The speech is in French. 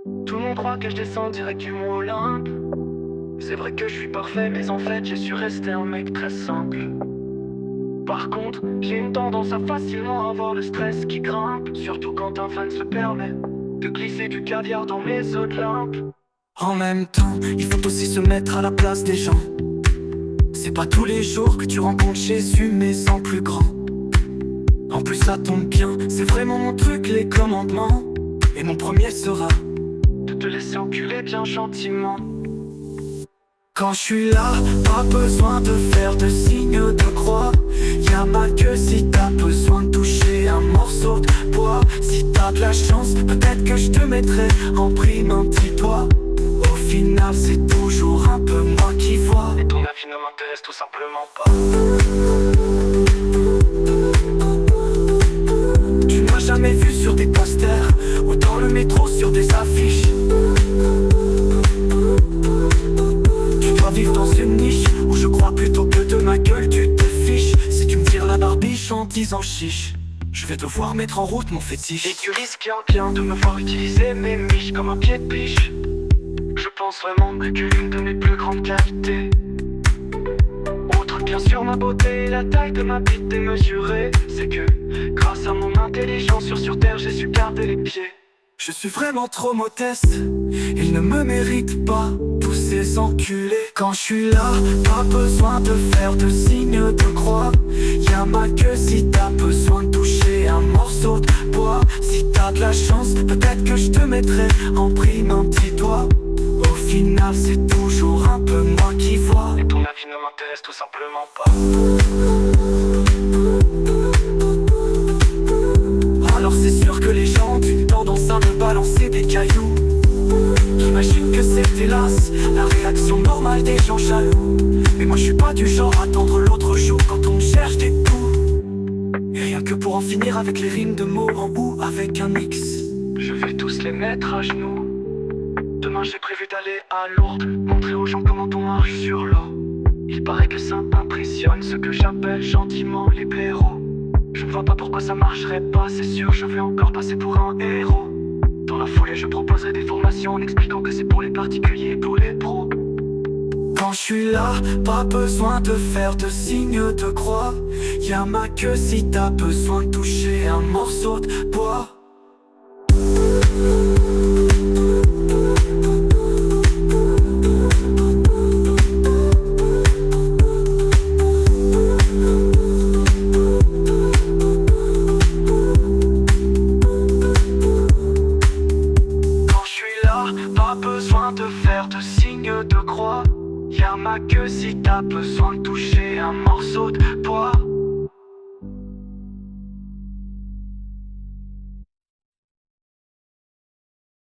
Tout le monde croit que je descends direct du mont Olympe. C'est vrai que je suis parfait, mais en fait j'ai su rester un mec très simple. Par contre, j'ai une tendance à facilement avoir le stress qui grimpe, surtout quand un fan se permet de glisser du caviar dans mes eaux de limpe. En même temps, il faut aussi se mettre à la place des gens. C'est pas tous les jours que tu rencontres Jésus, mais sans plus grand. En plus ça tombe bien, c'est vraiment mon truc, les commandements. Et mon premier sera de te laisser enculer bien gentiment. Quand je suis là, pas besoin de faire de signe de croix. Y'a ma queue si t'as besoin de toucher un morceau de bois. Si t'as de la chance, peut-être que je te mettrai en prime un petit doigt. Au final c'est toujours un peu moi qui vois. Et ton avis ne m'intéresse tout simplement pas. Tu ne m'as jamais vu sur des posters ou dans le métro sur des affiches. Vivre dans une niche où je crois plutôt que de ma gueule tu te fiches. Si tu me tires la barbiche en disant chiche, je vais devoir mettre en route mon fétiche. Et tu risques bien de me voir utiliser mes miches comme un pied de biche. Je pense vraiment que l'une de mes plus grandes qualités, outre bien sûr ma beauté et la taille de ma bite démesurée, c'est que grâce à mon intelligence sur terre j'ai su garder les pieds. Je suis vraiment trop modeste, ils ne me méritent pas, tous ces enculés. Quand je suis là, pas besoin de faire de signe de croix. Y'a ma queue si t'as besoin de toucher un morceau de bois. Si t'as de la chance, peut-être que je te mettrai en prime un petit doigt. Au final c'est toujours un peu moi qui vois. Et ton avis ne m'intéresse tout simplement pas. Alors c'est sûr que les gens ont une tendance à me balancer des cailloux. J'imagine que c'est hélas la réaction normale des gens jaloux. Mais moi je suis pas du genre à tendre l'autre joue quand on me cherche des coups. Et rien que pour en finir avec les rimes de mots en ou avec un X, je vais tous les mettre à genoux. Demain j'ai prévu d'aller à Lourdes, montrer aux gens comment on marche sur l'eau. Il paraît que ça impressionne ce que j'appelle gentiment les blaireaux. Je ne vois pas pourquoi ça marcherait pas, c'est sûr je vais encore passer pour un héros. Dans la foulée je proposerai des formations en expliquant que c'est pour les particuliers et pour les pros. Quand je suis là, pas besoin de faire de signe de croix. Y'a ma queue si t'as besoin de toucher un morceau de bois. Pas besoin de faire de signe de croix. Y'a ma queue si t'as besoin de toucher un morceau de bois.